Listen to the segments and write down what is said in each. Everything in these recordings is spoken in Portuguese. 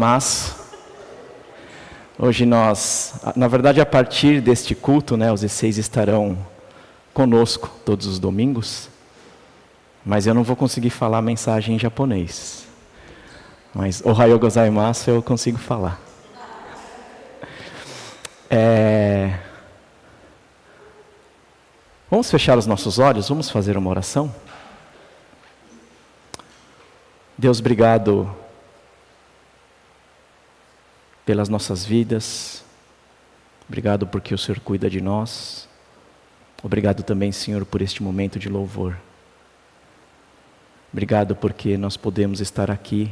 gozaimasu. Hoje nós, na verdade a partir deste culto, os E6 estarão conosco todos os domingos, mas eu não vou conseguir falar a mensagem em japonês. Mas Ohayou gozaimasu eu consigo falar. Vamos fechar os nossos olhos, vamos fazer uma oração? Deus, obrigado pelas nossas vidas, obrigado porque o Senhor cuida de nós, obrigado também, Senhor, por este momento de louvor. Obrigado porque nós podemos estar aqui,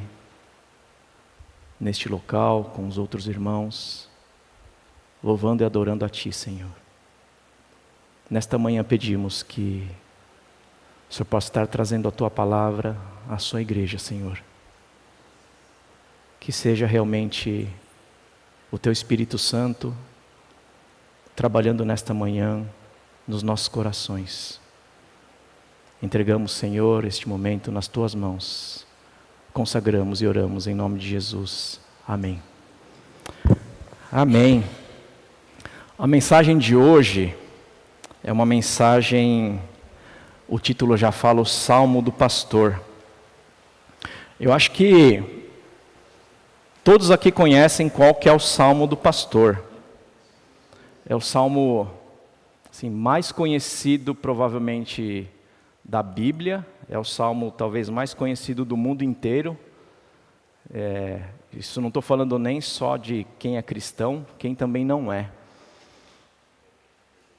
neste local, com os outros irmãos, louvando e adorando a Ti, Senhor. Nesta manhã pedimos que o Senhor possa estar trazendo a Tua palavra à Sua igreja, Senhor. Que seja realmente o Teu Espírito Santo trabalhando nesta manhã nos nossos corações. Entregamos, Senhor, este momento nas Tuas mãos. Consagramos e oramos em nome de Jesus. Amém. Amém. A mensagem de hoje é uma mensagem, o título já fala, o Salmo do Pastor. Eu acho que todos aqui conhecem qual que é o Salmo do Pastor. É o salmo mais conhecido provavelmente da Bíblia, é o salmo talvez mais conhecido do mundo inteiro. Isso não estou falando nem só de quem é cristão, quem também não é.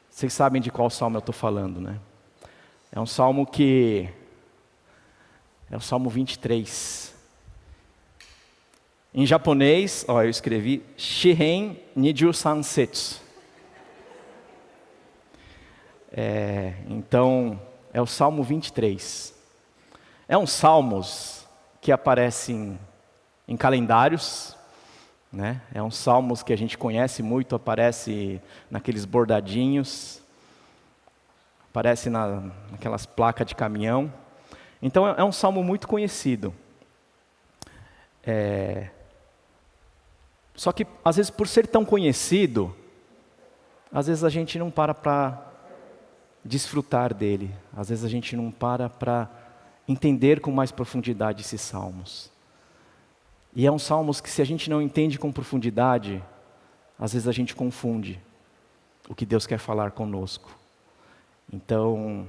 Vocês sabem de qual salmo eu estou falando, né? É um salmo que... é o Salmo 23. Em japonês, eu escrevi Shiren 23 setsu. Então, é o Salmo 23. É um salmos que aparecem em calendários, né? É um salmos que a gente conhece muito, aparece naqueles bordadinhos, aparece naquelas placas de caminhão. Então é um salmo muito conhecido. Só que às vezes por ser tão conhecido, às vezes a gente não para desfrutar dele. Às vezes a gente não para entender com mais profundidade esses salmos. E é um salmos que se a gente não entende com profundidade, às vezes a gente confunde o que Deus quer falar conosco. Então,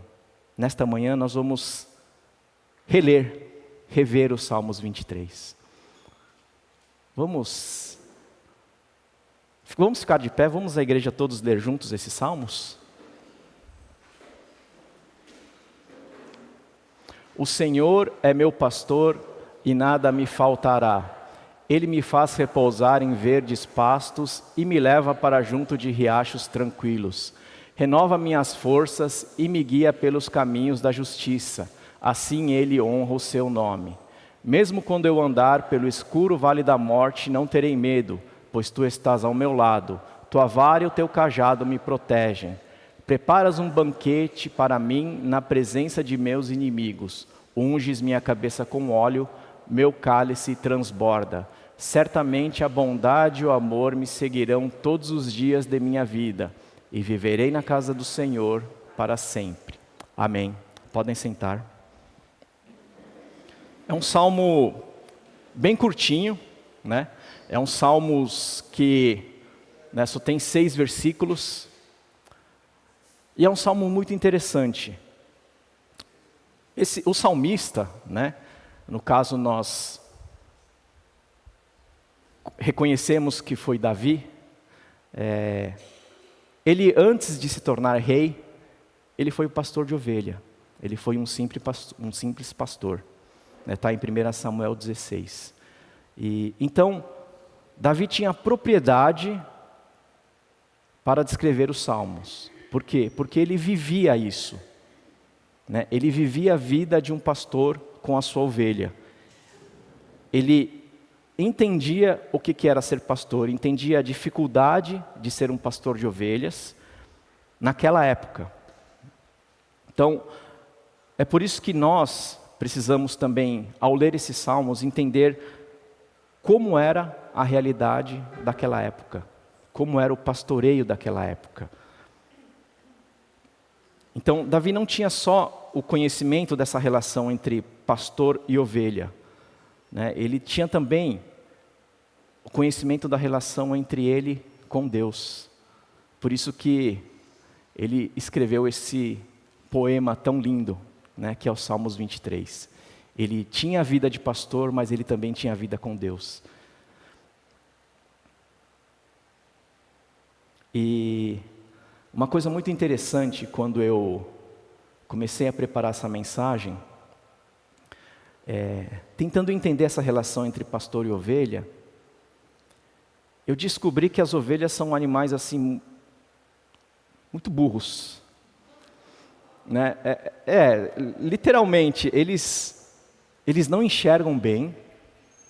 nesta manhã nós vamos rever os Salmos 23. Vamos ficar de pé, vamos à igreja todos ler juntos esses salmos? O Senhor é meu pastor e nada me faltará. Ele me faz repousar em verdes pastos e me leva para junto de riachos tranquilos. Renova minhas forças e me guia pelos caminhos da justiça. Assim Ele honra o seu nome. Mesmo quando eu andar pelo escuro vale da morte, não terei medo, pois Tu estás ao meu lado. Tua vara e o Teu cajado me protegem. Preparas um banquete para mim na presença de meus inimigos. Unges minha cabeça com óleo, meu cálice transborda. Certamente a bondade e o amor me seguirão todos os dias de minha vida, e viverei na casa do Senhor para sempre. Amém. Podem sentar. É um salmo bem curtinho, né? É um salmos que só tem 6 versículos. E é um salmo muito interessante. O salmista, no caso nós reconhecemos que foi Davi, ele antes de se tornar rei, ele foi o pastor de ovelha. Ele foi um simples pastor. Está em 1 Samuel 16. Então, Davi tinha propriedade para descrever os salmos. Por quê? Porque ele vivia isso. Ele vivia a vida de um pastor com a sua ovelha. Ele entendia o que era ser pastor, entendia a dificuldade de ser um pastor de ovelhas naquela época. Então, é por isso que nós precisamos também, ao ler esses salmos, entender como era a realidade daquela época, como era o pastoreio daquela época. Então, Davi não tinha só o conhecimento dessa relação entre pastor e ovelha, né? Ele tinha também o conhecimento da relação entre ele com Deus. Por isso que ele escreveu esse poema tão lindo, né, que é o Salmos 23. Ele tinha a vida de pastor, mas ele também tinha a vida com Deus. E uma coisa muito interessante, quando eu comecei a preparar essa mensagem, tentando entender essa relação entre pastor e ovelha, eu descobri que as ovelhas são animais assim, muito burros. Né? Literalmente, eles não enxergam bem,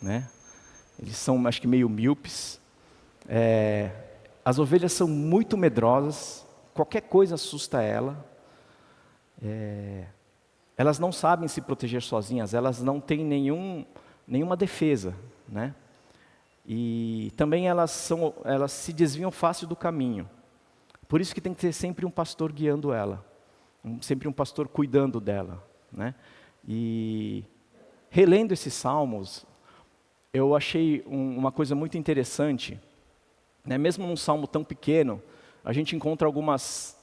né? Eles são, acho que, meio míopes. As ovelhas são muito medrosas, qualquer coisa assusta ela. Elas não sabem se proteger sozinhas, elas não têm nenhuma defesa, né? E também elas se desviam fácil do caminho. Por isso que tem que ter sempre um pastor guiando ela, sempre um pastor cuidando dela, né? E relendo esses salmos, eu achei uma coisa muito interessante, né? Mesmo num salmo tão pequeno, a gente encontra alguns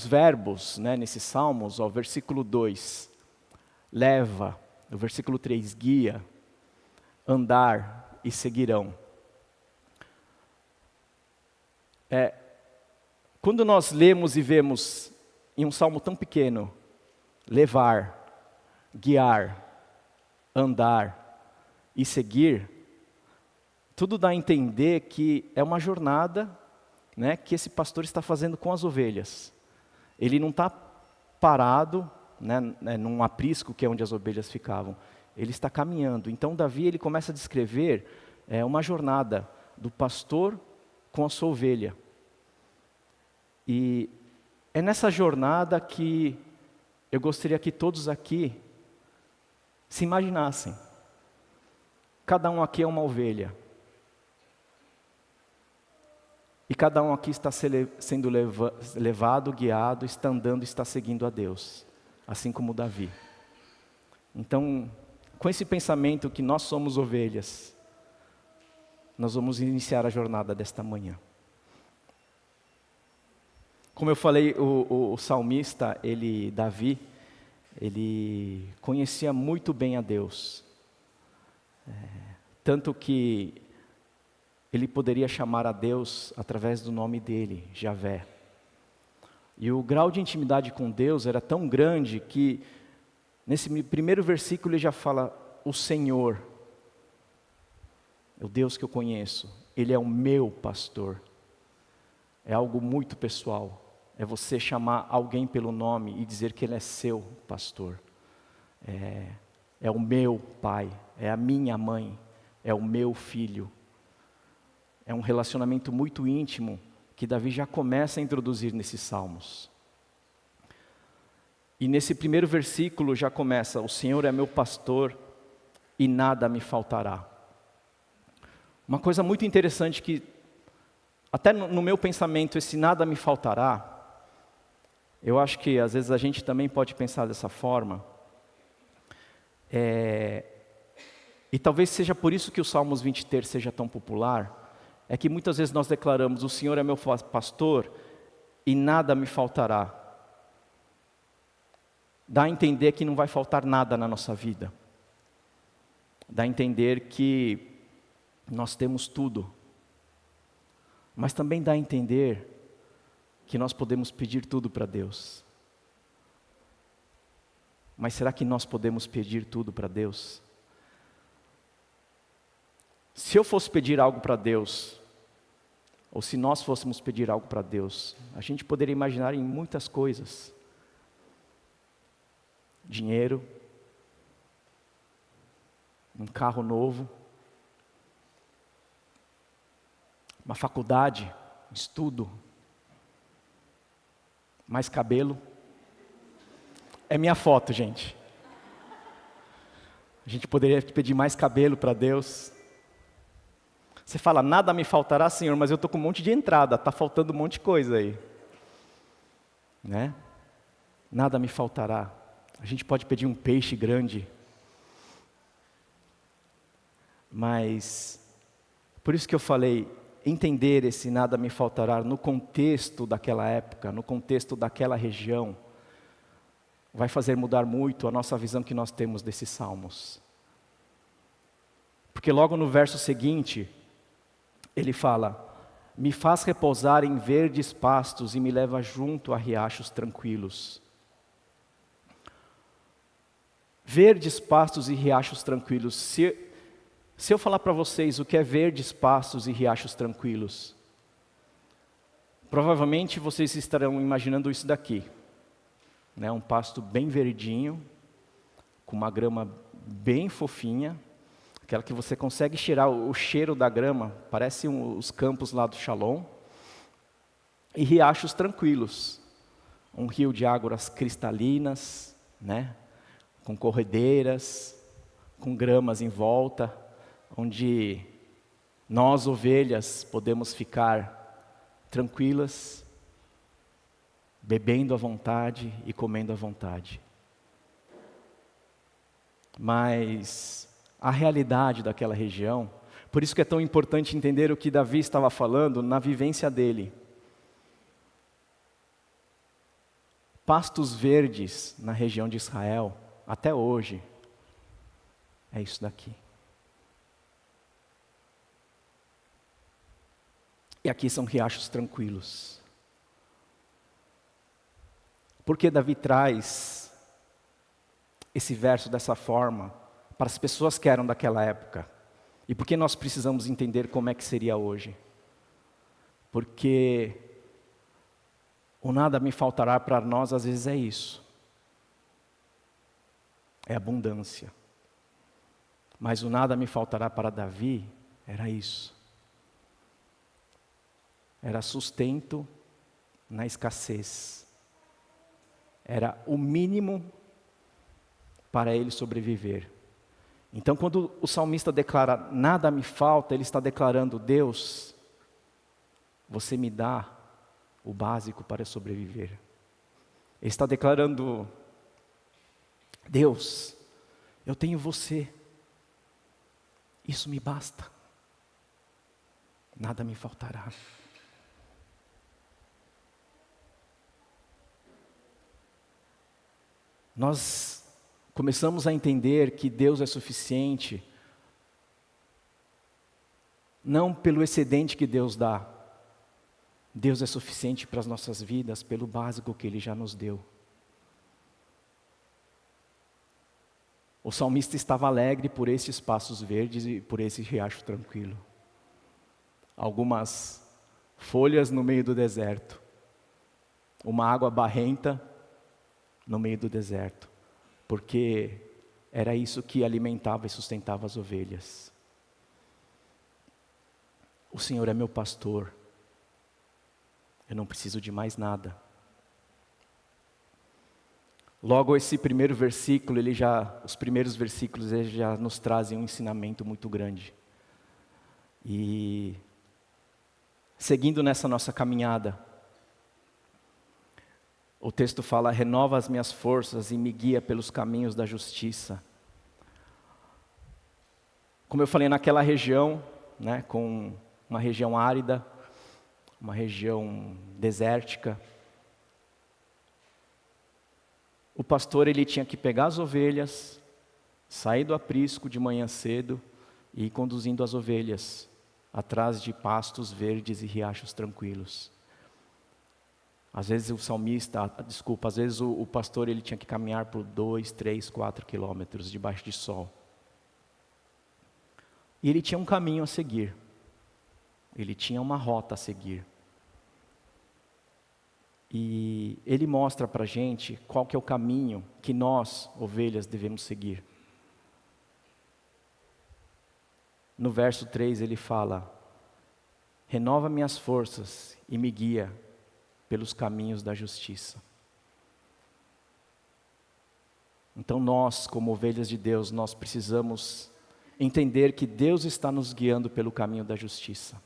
verbos, né, nesses salmos. O versículo 2, leva. O versículo 3, guia. Andar e seguirão. Quando nós lemos e vemos em um salmo tão pequeno, levar, guiar, andar e seguir, tudo dá a entender que é uma jornada, né, que esse pastor está fazendo com as ovelhas. Ele não está parado, né, num aprisco que é onde as ovelhas ficavam. Ele está caminhando. Então Davi, ele começa a descrever uma jornada do pastor com a sua ovelha. E é nessa jornada que eu gostaria que todos aqui se imaginassem. Cada um aqui é uma ovelha. E cada um aqui está sendo levado, guiado, está andando, está seguindo a Deus. Assim como Davi. Então, com esse pensamento que nós somos ovelhas, nós vamos iniciar a jornada desta manhã. Como eu falei, o salmista, Davi, ele conhecia muito bem a Deus. Tanto que ele poderia chamar a Deus através do nome dele, Javé. E o grau de intimidade com Deus era tão grande que, nesse primeiro versículo, ele já fala, o Senhor, é o Deus que eu conheço, Ele é o meu pastor. É algo muito pessoal. É você chamar alguém pelo nome e dizer que Ele é seu pastor. É o meu pai, é a minha mãe, é o meu filho. É um relacionamento muito íntimo que Davi já começa a introduzir nesses salmos. E nesse primeiro versículo já começa, o Senhor é meu pastor e nada me faltará. Uma coisa muito interessante que, até no meu pensamento, esse nada me faltará, eu acho que às vezes a gente também pode pensar dessa forma, e talvez seja por isso que o Salmos 23 seja tão popular, é que muitas vezes nós declaramos, o Senhor é meu pastor e nada me faltará. Dá a entender que não vai faltar nada na nossa vida. Dá a entender que nós temos tudo. Mas também dá a entender que nós podemos pedir tudo para Deus. Mas será que nós podemos pedir tudo para Deus? Se eu fosse pedir algo para Deus, ou se nós fôssemos pedir algo para Deus, a gente poderia imaginar em muitas coisas. Dinheiro, um carro novo, uma faculdade, estudo, mais cabelo. É minha foto, gente. A gente poderia pedir mais cabelo para Deus. Você fala, nada me faltará, Senhor, mas eu estou com um monte de entrada, está faltando um monte de coisa aí. Né? Nada me faltará. A gente pode pedir um peixe grande. Mas, por isso que eu falei, entender esse nada me faltará no contexto daquela época, no contexto daquela região, vai fazer mudar muito a nossa visão que nós temos desses salmos. Porque logo no verso seguinte, ele fala, me faz repousar em verdes pastos e me leva junto a riachos tranquilos. Verdes pastos e riachos tranquilos. Se eu falar para vocês o que é verdes pastos e riachos tranquilos, provavelmente vocês estarão imaginando isso daqui. Né? Um pasto bem verdinho, com uma grama bem fofinha, aquela que você consegue cheirar o cheiro da grama, parece os campos lá do Shalom, e riachos tranquilos, um rio de águas cristalinas, né? Com corredeiras, com gramas em volta, onde nós, ovelhas, podemos ficar tranquilas, bebendo à vontade e comendo à vontade. Mas a realidade daquela região, por isso que é tão importante entender o que Davi estava falando na vivência dele. Pastos verdes na região de Israel, até hoje, é isso daqui. E aqui são riachos tranquilos. Por que Davi traz esse verso dessa forma para as pessoas que eram daquela época? E por que nós precisamos entender como é que seria hoje? Porque o nada me faltará para nós às vezes é isso. É abundância. Mas o nada me faltará para Davi era isso. Era sustento na escassez. Era o mínimo para ele sobreviver. Então, quando o salmista declara, nada me falta, ele está declarando, Deus, você me dá o básico para sobreviver. Ele está declarando, Deus, eu tenho você, isso me basta, nada me faltará. Nós começamos a entender que Deus é suficiente, não pelo excedente que Deus dá. Deus é suficiente para as nossas vidas pelo básico que Ele já nos deu. O salmista estava alegre por esses pastos verdes e por esse riacho tranquilo. Algumas folhas no meio do deserto. Uma água barrenta no meio do deserto. Porque era isso que alimentava e sustentava as ovelhas. O Senhor é meu pastor. Eu não preciso de mais nada. Logo esse primeiro versículo, os primeiros versículos eles já nos trazem um ensinamento muito grande. E seguindo nessa nossa caminhada, o texto fala, renova as minhas forças e me guia pelos caminhos da justiça. Como eu falei, naquela região, né, com uma região árida, uma região desértica, o pastor ele tinha que pegar as ovelhas, sair do aprisco de manhã cedo e ir conduzindo as ovelhas atrás de pastos verdes e riachos tranquilos. Às vezes às vezes o pastor ele tinha que caminhar por 2, 3, 4 quilômetros debaixo de sol. E ele tinha um caminho a seguir. Ele tinha uma rota a seguir. E ele mostra para a gente qual que é o caminho que nós, ovelhas, devemos seguir. No verso 3 ele fala, renova minhas forças e me guia pelos caminhos da justiça. Então nós, como ovelhas de Deus, nós precisamos entender que Deus está nos guiando pelo caminho da justiça.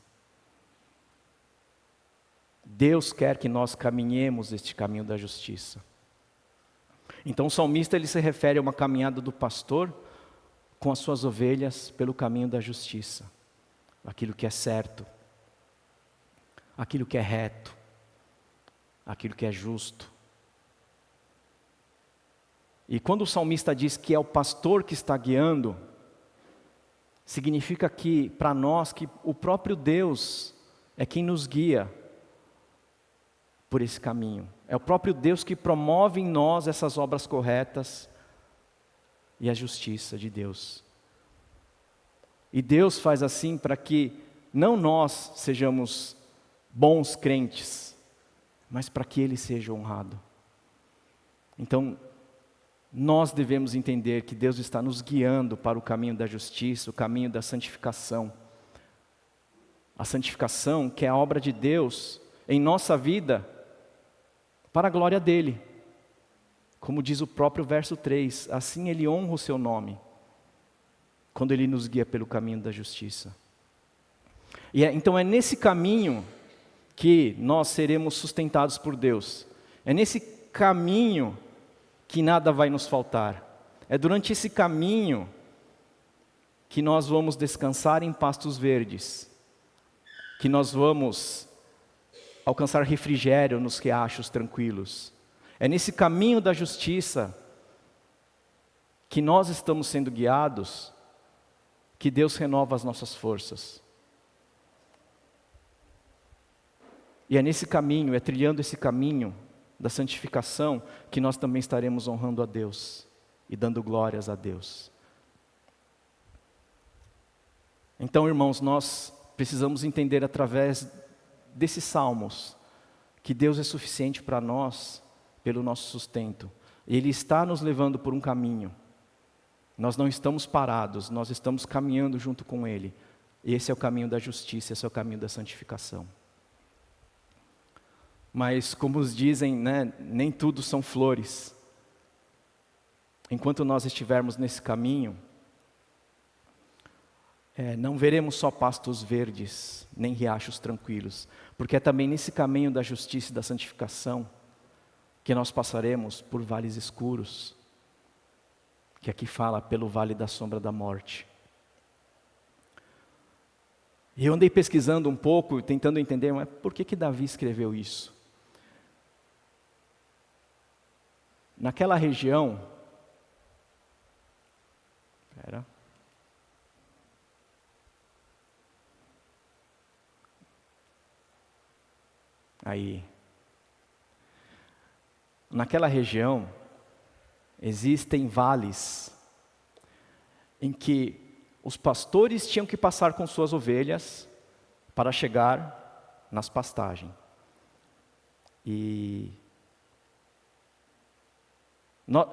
Deus quer que nós caminhemos este caminho da justiça. Então o salmista ele se refere a uma caminhada do pastor com as suas ovelhas pelo caminho da justiça. Aquilo que é certo, aquilo que é reto, aquilo que é justo. E quando o salmista diz que é o pastor que está guiando, significa que, para nós, que o próprio Deus é quem nos guia por esse caminho. É o próprio Deus que promove em nós essas obras corretas e a justiça de Deus. E Deus faz assim para que não nós sejamos bons crentes, mas para que Ele seja honrado. Então, nós devemos entender que Deus está nos guiando para o caminho da justiça, o caminho da santificação. A santificação, que é a obra de Deus em nossa vida, para a glória dEle. Como diz o próprio verso 3, assim Ele honra o seu nome, quando Ele nos guia pelo caminho da justiça. Então é nesse caminho que nós seremos sustentados por Deus. É nesse caminho que nada vai nos faltar. É durante esse caminho que nós vamos descansar em pastos verdes, que nós vamos alcançar refrigério nos riachos tranquilos. É nesse caminho da justiça que nós estamos sendo guiados, que Deus renova as nossas forças. E é nesse caminho, é trilhando esse caminho da santificação, que nós também estaremos honrando a Deus e dando glórias a Deus. Então, irmãos, nós precisamos entender através desses salmos que Deus é suficiente para nós pelo nosso sustento. Ele está nos levando por um caminho. Nós não estamos parados, nós estamos caminhando junto com Ele. Esse é o caminho da justiça, esse é o caminho da santificação. Mas, como os dizem, né, nem tudo são flores. Enquanto nós estivermos nesse caminho, não veremos só pastos verdes, nem riachos tranquilos, porque é também nesse caminho da justiça e da santificação que nós passaremos por vales escuros, que aqui fala pelo vale da sombra da morte. E eu andei pesquisando um pouco, tentando entender, mas por que Davi escreveu isso? Naquela região, naquela região, existem vales em que os pastores tinham que passar com suas ovelhas para chegar nas pastagens. E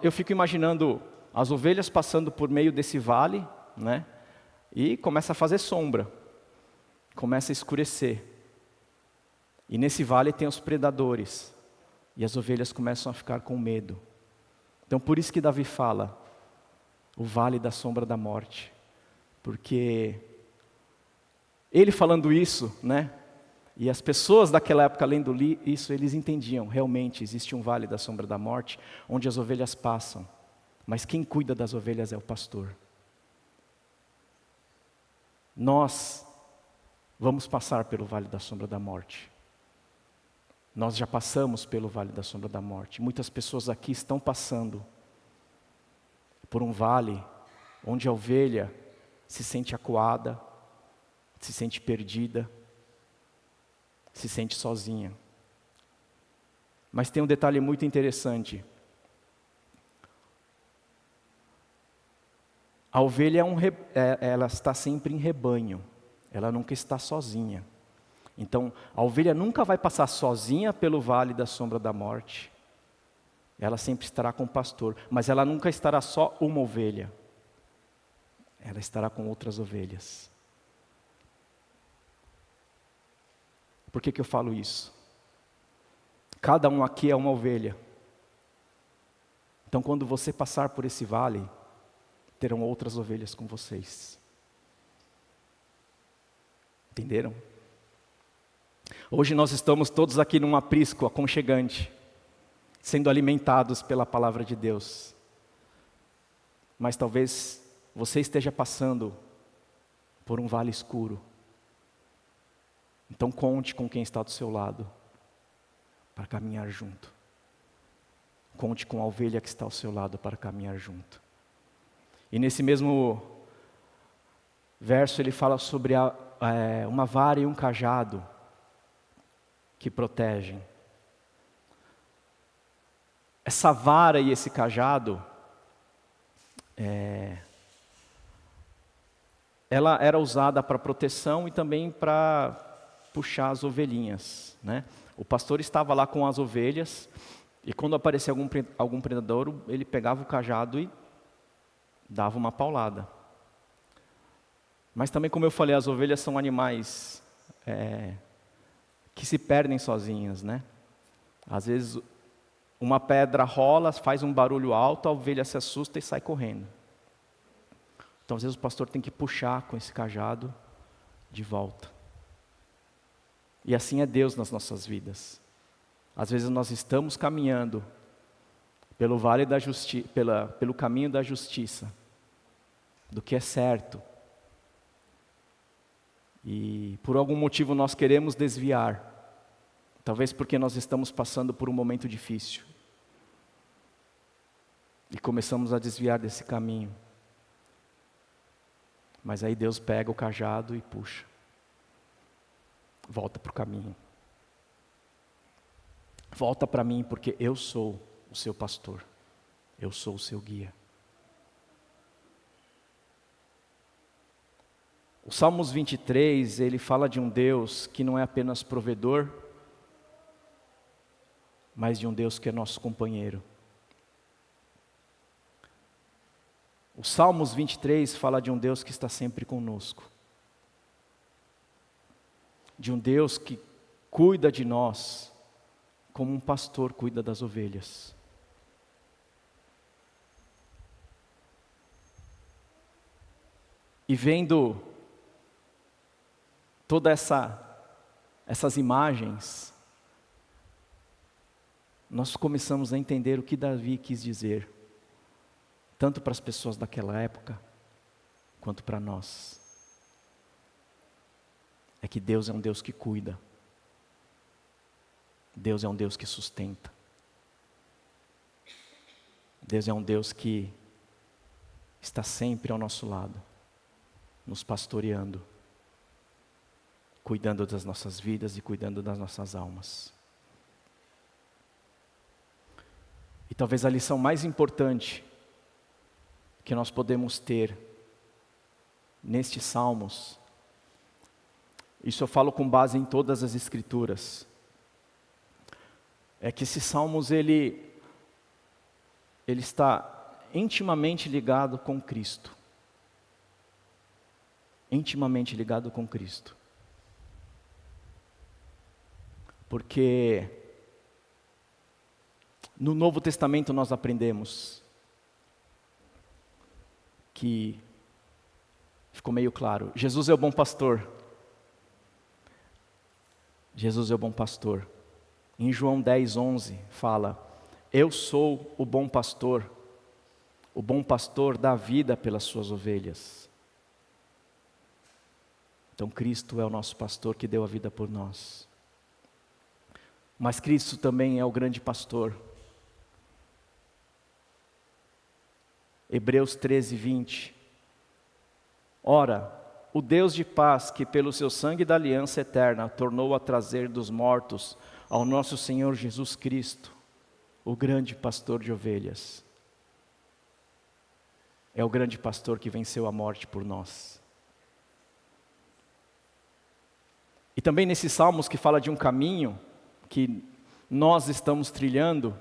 eu fico imaginando as ovelhas passando por meio desse vale, né? E começa a fazer sombra, começa a escurecer. E nesse vale tem os predadores, e as ovelhas começam a ficar com medo. Então por isso que Davi fala, o vale da sombra da morte. Porque ele falando isso, né? E as pessoas daquela época lendo isso, eles entendiam, realmente existe um vale da sombra da morte, onde as ovelhas passam. Mas quem cuida das ovelhas é o pastor. Nós vamos passar pelo vale da sombra da morte. Nós já passamos pelo vale da sombra da morte. Muitas pessoas aqui estão passando por um vale onde a ovelha se sente acuada, se sente perdida, se sente sozinha. Mas tem um detalhe muito interessante. A ovelha ela está sempre em rebanho, ela nunca está sozinha. Então, a ovelha nunca vai passar sozinha pelo vale da sombra da morte. Ela sempre estará com o pastor, mas ela nunca estará só uma ovelha. Ela estará com outras ovelhas. Por que eu falo isso? Cada um aqui é uma ovelha. Então, quando você passar por esse vale, terão outras ovelhas com vocês. Entenderam? Hoje nós estamos todos aqui num aprisco aconchegante, sendo alimentados pela palavra de Deus. Mas talvez você esteja passando por um vale escuro. Então conte com quem está do seu lado, para caminhar junto. Conte com a ovelha que está ao seu lado para caminhar junto. E nesse mesmo verso ele fala sobre uma vara e um cajado que protegem. Essa vara e esse cajado, ela era usada para proteção e também para puxar as ovelhinhas, né? O pastor estava lá com as ovelhas e quando aparecia algum predador, ele pegava o cajado e dava uma paulada. Mas também, como eu falei, as ovelhas são animais que se perdem sozinhas, né? Às vezes uma pedra rola, faz um barulho alto, a ovelha se assusta e sai correndo. Então às vezes o pastor tem que puxar com esse cajado de volta. E assim é Deus nas nossas vidas. Às vezes nós estamos caminhando pelo vale da pelo caminho da justiça, do que é certo. E por algum motivo nós queremos desviar. Talvez porque nós estamos passando por um momento difícil. E começamos a desviar desse caminho. Mas aí Deus pega o cajado e puxa. Volta para o caminho. Volta para mim porque eu sou o seu pastor. Eu sou o seu guia. O Salmos 23, ele fala de um Deus que não é apenas provedor, mas de um Deus que é nosso companheiro. O Salmos 23 fala de um Deus que está sempre conosco. De um Deus que cuida de nós, como um pastor cuida das ovelhas. E vendo todas essas imagens, nós começamos a entender o que Davi quis dizer, tanto para as pessoas daquela época, quanto para nós. É que Deus é um Deus que cuida. Deus é um Deus que sustenta. Deus é um Deus que está sempre ao nosso lado, nos pastoreando, cuidando das nossas vidas e cuidando das nossas almas. E talvez a lição mais importante que nós podemos ter nestes salmos, isso eu falo com base em todas as escrituras, é que esses salmos ele está intimamente ligado com Cristo. Intimamente ligado com Cristo. Porque no Novo Testamento nós aprendemos que ficou meio claro, Jesus é o bom pastor. Jesus é o bom pastor. Em João 10:11 fala, eu sou o bom pastor dá vida pelas suas ovelhas. Então Cristo é o nosso pastor que deu a vida por nós. Mas Cristo também é o grande pastor. Hebreus 13:20. Ora, o Deus de paz, que pelo seu sangue da aliança eterna tornou a trazer dos mortos ao nosso Senhor Jesus Cristo, o grande pastor de ovelhas. É o grande pastor que venceu a morte por nós. E também nesses salmos que fala de um caminho que nós estamos trilhando,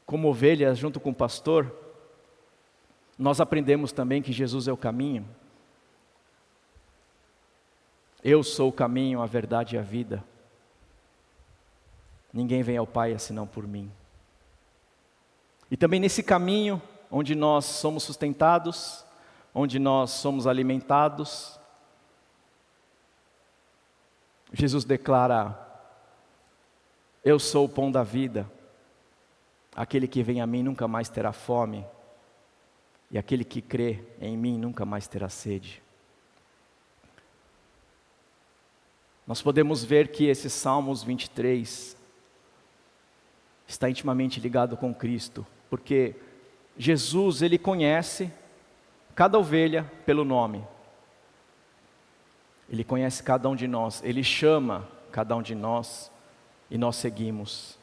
como ovelhas junto com o pastor, nós aprendemos também que Jesus é o caminho. Eu sou o caminho, a verdade e a vida. Ninguém vem ao Pai senão por mim. E também nesse caminho, onde nós somos sustentados, onde nós somos alimentados, Jesus declara: eu sou o pão da vida, aquele que vem a mim nunca mais terá fome, e aquele que crê em mim nunca mais terá sede. Nós podemos ver que esse Salmos 23 está intimamente ligado com Cristo, porque Jesus, Ele conhece cada ovelha pelo nome. Ele conhece cada um de nós, Ele chama cada um de nós e nós seguimos.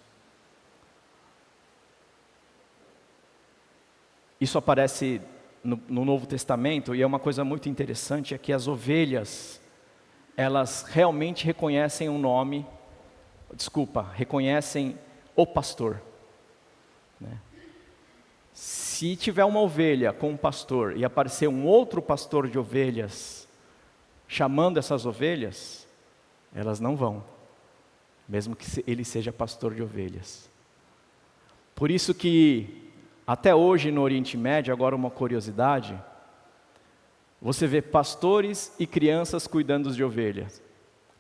Isso aparece no Novo Testamento e é uma coisa muito interessante, é que as ovelhas, elas realmente reconhecem reconhecem o pastor. Né? Se tiver uma ovelha com um pastor e aparecer um outro pastor de ovelhas, chamando essas ovelhas, elas não vão, mesmo que ele seja pastor de ovelhas. Por isso que, até hoje no Oriente Médio, agora uma curiosidade, você vê pastores e crianças cuidando de ovelhas.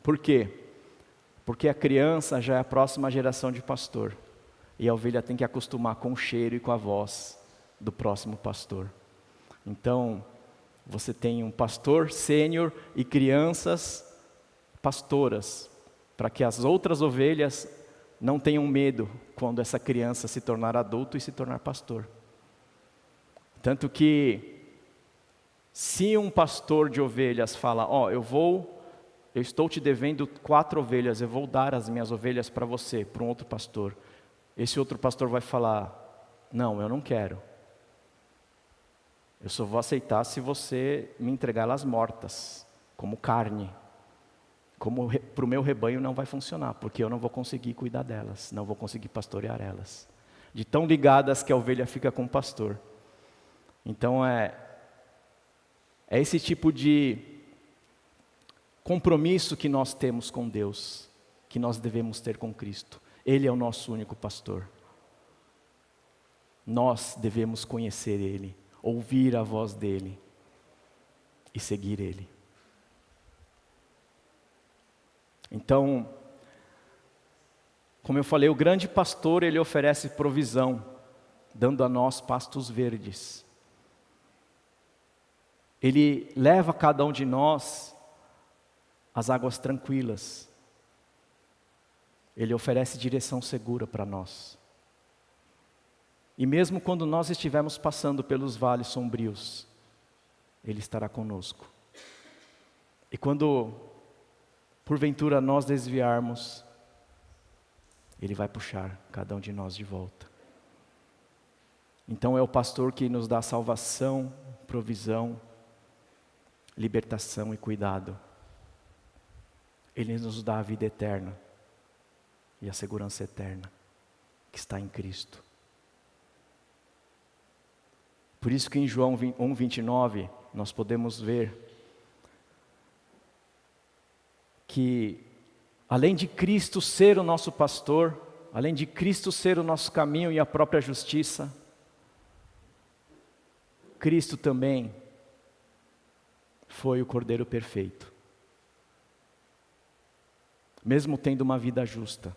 Por quê? Porque a criança já é a próxima geração de pastor. E a ovelha tem que acostumar com o cheiro e com a voz do próximo pastor. Então, você tem um pastor sênior e crianças pastoras, para que as outras ovelhas não tenham medo quando essa criança se tornar adulto e se tornar pastor. Tanto que, se um pastor de ovelhas fala: eu estou te devendo 4 ovelhas, eu vou dar as minhas ovelhas para você, para um outro pastor. Esse outro pastor vai falar: não, eu não quero. Eu só vou aceitar se você me entregar elas mortas, como carne. Para o meu rebanho não vai funcionar, porque eu não vou conseguir cuidar delas, não vou conseguir pastorear elas. De tão ligadas que a ovelha fica com o pastor. Então é esse tipo de compromisso que nós temos com Deus, que nós devemos ter com Cristo. Ele é o nosso único pastor. Nós devemos conhecer Ele, ouvir a voz dEle e seguir Ele. Então, como eu falei, o grande pastor, Ele oferece provisão, dando a nós pastos verdes. Ele leva cada um de nós às águas tranquilas. Ele oferece direção segura para nós. E mesmo quando nós estivermos passando pelos vales sombrios, Ele estará conosco. E quando, porventura, nós desviarmos, Ele vai puxar cada um de nós de volta. Então é o pastor que nos dá salvação, provisão, libertação e cuidado. Ele nos dá a vida eterna e a segurança eterna que está em Cristo. Por isso que em João 1:29 nós podemos ver que além de Cristo ser o nosso pastor, além de Cristo ser o nosso caminho e a própria justiça, Cristo também foi o Cordeiro perfeito. Mesmo tendo uma vida justa.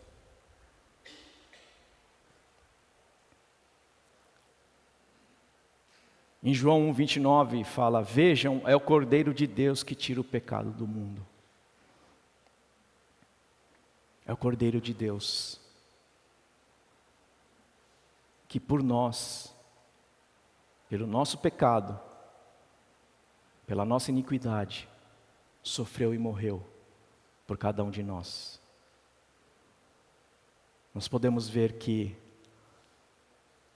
Em João 1:29 fala: vejam, é o Cordeiro de Deus que tira o pecado do mundo. É o Cordeiro de Deus, que por nós, pelo nosso pecado, pela nossa iniquidade, sofreu e morreu por cada um de nós. Nós podemos ver que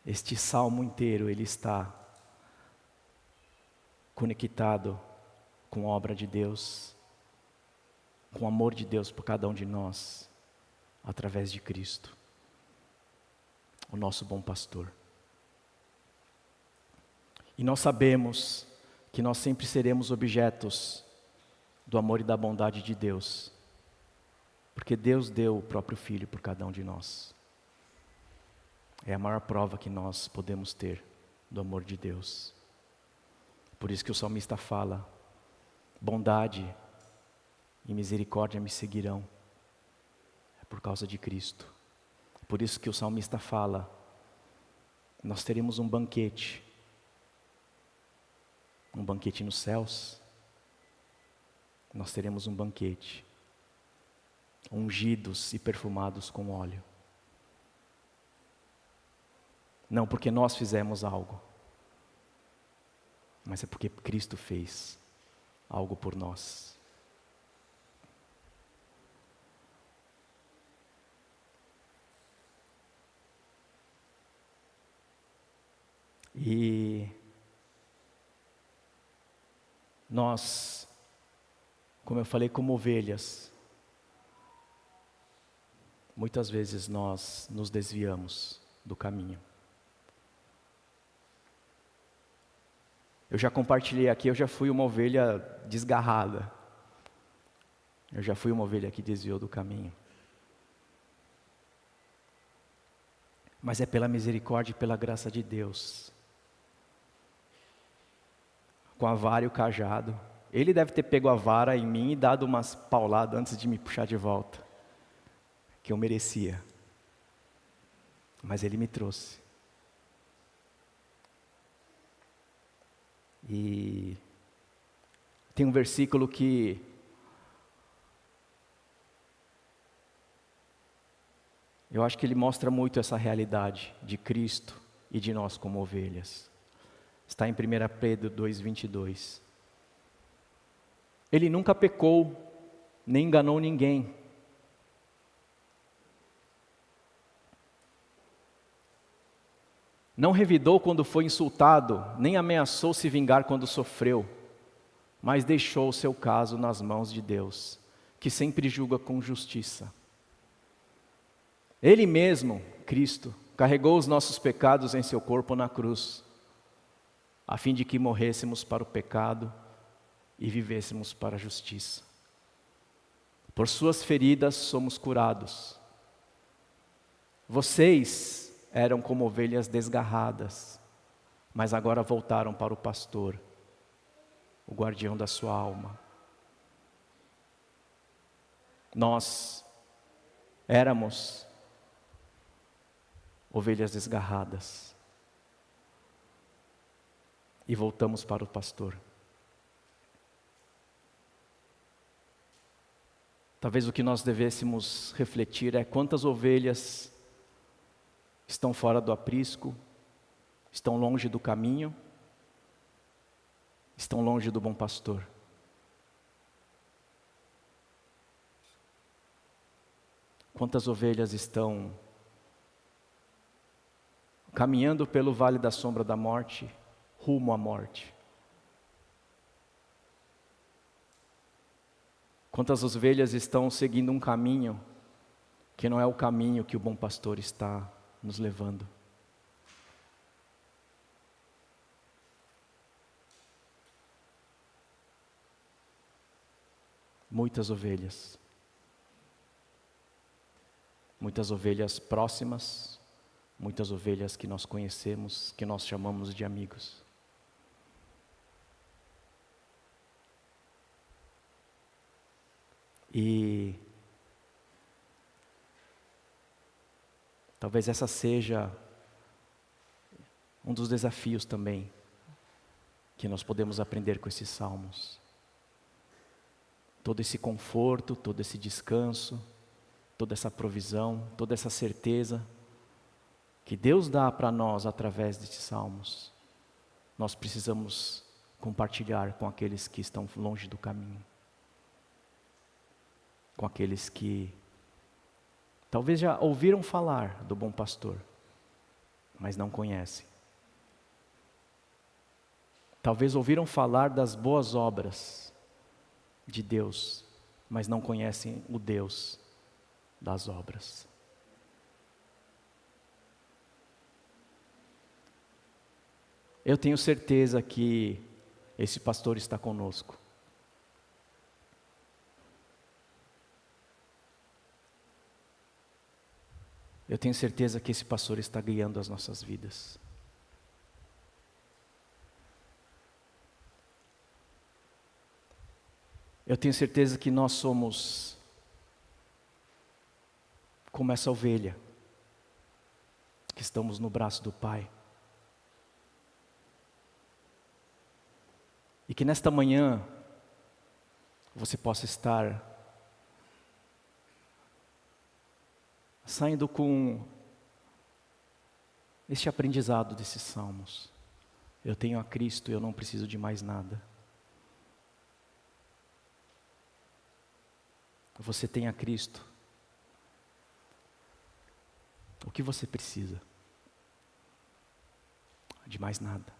este salmo inteiro, ele está conectado com a obra de Deus, com o amor de Deus por cada um de nós, através de Cristo, o nosso bom pastor. E nós sabemos que nós sempre seremos objetos do amor e da bondade de Deus, porque Deus deu o próprio Filho por cada um de nós. é a maior prova que nós podemos ter do amor de Deus. Por isso que o salmista fala: bondade e misericórdia me seguirão. É por causa de Cristo. Por isso que o salmista fala: nós teremos um banquete nos céus. Nós teremos um banquete, ungidos e perfumados com óleo. Não porque nós fizemos algo, mas é porque Cristo fez algo por nós. E nós, como eu falei, como ovelhas, muitas vezes nós nos desviamos do caminho. Eu já compartilhei aqui, eu já fui uma ovelha desgarrada. Eu já fui uma ovelha que desviou do caminho. Mas é pela misericórdia e pela graça de Deus. Com a vara e o cajado. Ele deve ter pego a vara em mim e dado umas pauladas antes de me puxar de volta, que eu merecia. Mas Ele me trouxe. E tem um versículo que eu acho que ele mostra muito essa realidade de Cristo e de nós como ovelhas. Está em 1 Pedro 2:22. Ele nunca pecou, nem enganou ninguém. Não revidou quando foi insultado, nem ameaçou se vingar quando sofreu, mas deixou o seu caso nas mãos de Deus, que sempre julga com justiça. Ele mesmo, Cristo, carregou os nossos pecados em seu corpo na cruz, a fim de que morrêssemos para o pecado e vivêssemos para a justiça. Por suas feridas somos curados. Vocês eram como ovelhas desgarradas, mas agora voltaram para o pastor, o guardião da sua alma. Nós éramos ovelhas desgarradas e voltamos para o pastor. Talvez o que nós devêssemos refletir é quantas ovelhas estão fora do aprisco, estão longe do caminho, estão longe do bom pastor. Quantas ovelhas estão caminhando pelo vale da sombra da morte, rumo à morte? Quantas ovelhas estão seguindo um caminho que não é o caminho que o bom pastor está nos levando? Muitas ovelhas. Muitas ovelhas próximas, muitas ovelhas que nós conhecemos, que nós chamamos de amigos. E talvez essa seja um dos desafios também que nós podemos aprender com esses salmos. Todo esse conforto, todo esse descanso, toda essa provisão, toda essa certeza que Deus dá para nós através desses salmos, nós precisamos compartilhar com aqueles que estão longe do caminho. Com aqueles que talvez já ouviram falar do bom pastor, mas não conhecem. Talvez ouviram falar das boas obras de Deus, mas não conhecem o Deus das obras. Eu tenho certeza que esse pastor está conosco. Eu Eu tenho certeza que esse pastor está guiando as nossas vidas. Eu tenho certeza que nós somos como essa ovelha, que estamos no braço do Pai. E que nesta manhã, você possa estar saindo com este aprendizado desses salmos. Eu tenho a Cristo e eu não preciso de mais nada. Você tem a Cristo. O que você precisa? De mais nada.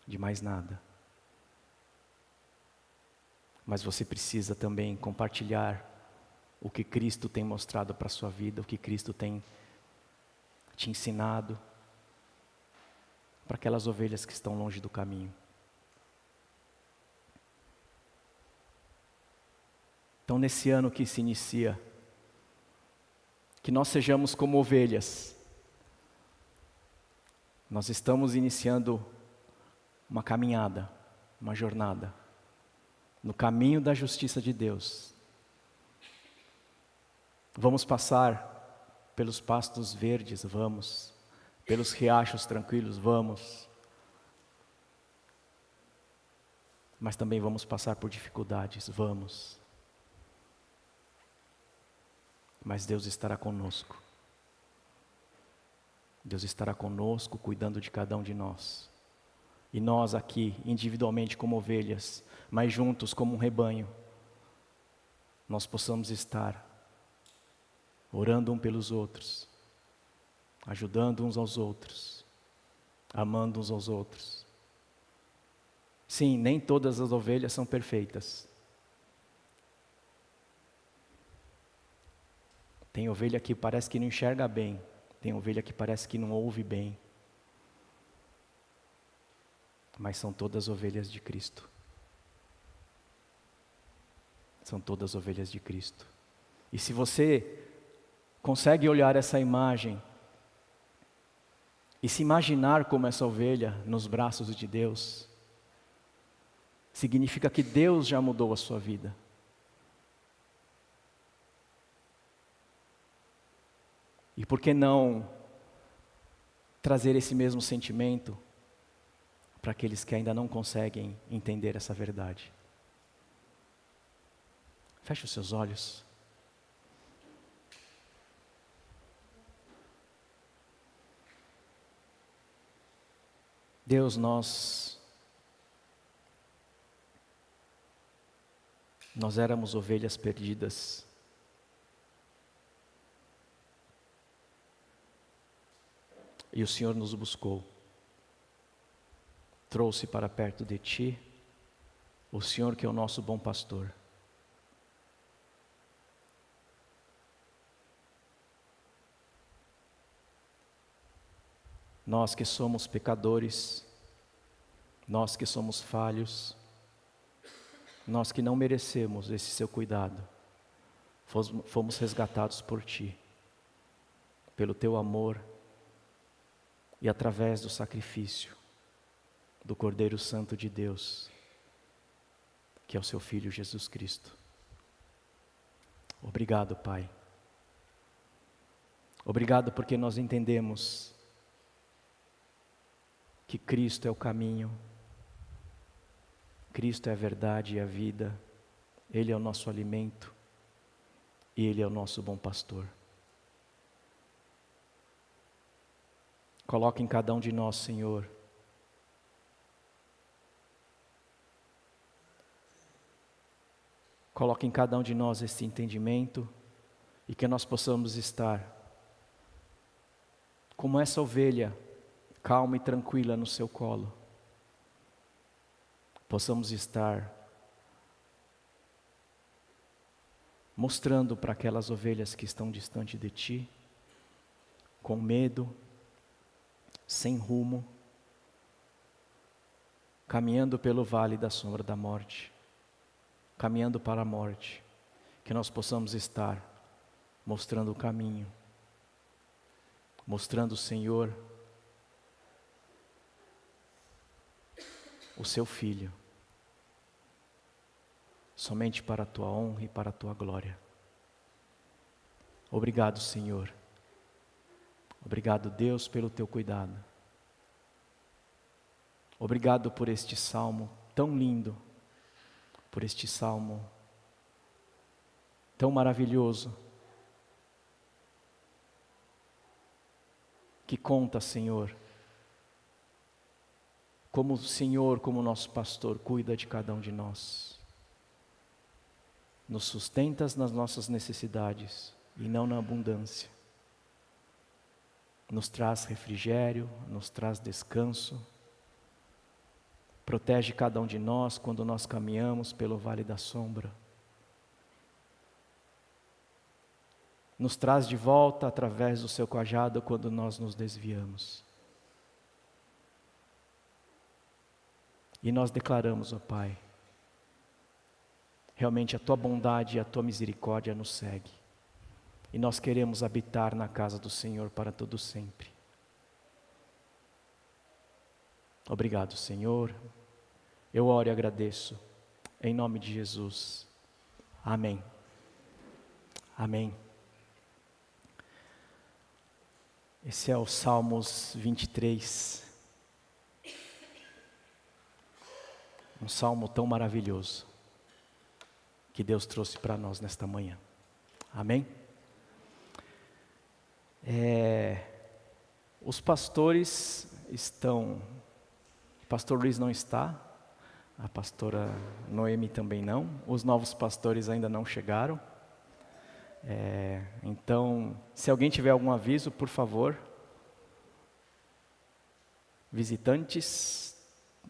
De mais nada. Mas você precisa também compartilhar o que Cristo tem mostrado para a sua vida, o que Cristo tem te ensinado, para aquelas ovelhas que estão longe do caminho. Então, nesse ano que se inicia, que nós sejamos como ovelhas. Nós estamos iniciando uma caminhada, uma jornada, no caminho da justiça de Deus. Vamos passar pelos pastos verdes, vamos. Pelos riachos tranquilos, vamos. Mas também vamos passar por dificuldades, vamos. Mas Deus estará conosco. Deus estará conosco, cuidando de cada um de nós. E nós aqui, individualmente como ovelhas, mas juntos como um rebanho, nós possamos estar orando um pelos outros, ajudando uns aos outros, amando uns aos outros. Sim, nem todas as ovelhas são perfeitas. Tem ovelha que parece que não enxerga bem, tem ovelha que parece que não ouve bem. Mas são todas ovelhas de Cristo. São todas ovelhas de Cristo. E se você consegue olhar essa imagem e se imaginar como essa ovelha nos braços de Deus, significa que Deus já mudou a sua vida. E por que não trazer esse mesmo sentimento para aqueles que ainda não conseguem entender essa verdade? Feche os seus olhos. Deus, nós éramos ovelhas perdidas. E o Senhor nos buscou. Trouxe para perto de Ti o Senhor que é o nosso bom pastor. Nós que somos pecadores, nós que somos falhos, nós que não merecemos esse Seu cuidado, fomos resgatados por Ti, pelo Teu amor e através do sacrifício do Cordeiro Santo de Deus, que é o Seu Filho Jesus Cristo. Obrigado, Pai. Obrigado porque nós entendemos que Cristo é o caminho, Cristo é a verdade e a vida, Ele é o nosso alimento e Ele é o nosso bom pastor. Coloque em cada um de nós, Senhor, coloque em cada um de nós esse entendimento e que nós possamos estar como essa ovelha, calma e tranquila no Seu colo. Possamos estar mostrando para aquelas ovelhas que estão distante de Ti, com medo, sem rumo, caminhando pelo vale da sombra da morte, caminhando para a morte, que nós possamos estar mostrando o caminho, mostrando o Senhor, o seu Filho, somente para a tua honra e para a tua glória. Obrigado, Senhor. Obrigado, Deus, pelo teu cuidado. Obrigado por este salmo tão lindo, por este salmo tão maravilhoso, que conta, Senhor, como o Senhor, como nosso pastor, cuida de cada um de nós. Nos sustentas nas nossas necessidades e não na abundância. Nos traz refrigério, nos traz descanso. Protege cada um de nós quando nós caminhamos pelo vale da sombra. Nos traz de volta através do seu cajado quando nós nos desviamos. E nós declaramos, ó Pai, realmente a tua bondade e a tua misericórdia nos segue. E nós queremos habitar na casa do Senhor para todo sempre. Obrigado, Senhor. Eu oro e agradeço. Em nome de Jesus. Amém. Amém. Esse é o Salmos 23. Um salmo tão maravilhoso que Deus trouxe para nós nesta manhã. Amém? Os pastores estão... O pastor Luiz não está, a pastora Noemi também não, os novos pastores ainda não chegaram. Então, se alguém tiver algum aviso, por favor. Visitantes,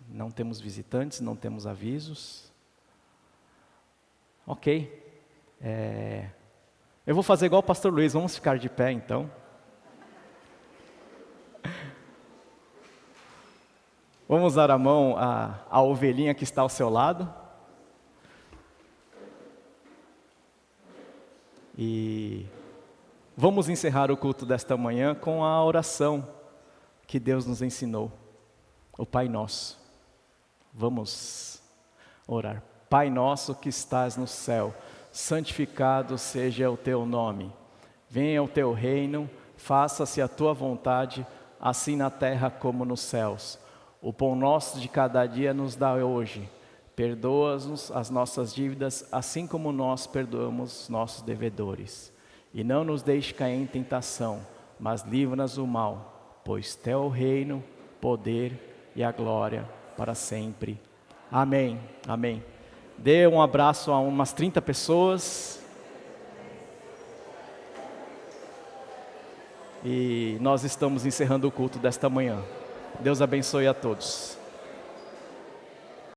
não temos visitantes, não temos avisos. Ok. Eu vou fazer igual o pastor Luiz, vamos ficar de pé então. Vamos dar a mão à ovelhinha que está ao seu lado. E vamos encerrar o culto desta manhã com a oração que Deus nos ensinou, o Pai Nosso. Vamos orar. Pai nosso que estás no céu, santificado seja o teu nome. Venha o teu reino, faça-se a tua vontade, assim na terra como nos céus. O pão nosso de cada dia nos dá hoje. Perdoa-nos as nossas dívidas, assim como nós perdoamos nossos devedores. E não nos deixe cair em tentação, mas livra-nos do mal, pois teu é o reino, poder e a glória para sempre. Amém. Amém. Dê um abraço a umas 30 pessoas. E nós estamos encerrando o culto desta manhã. Deus abençoe a todos.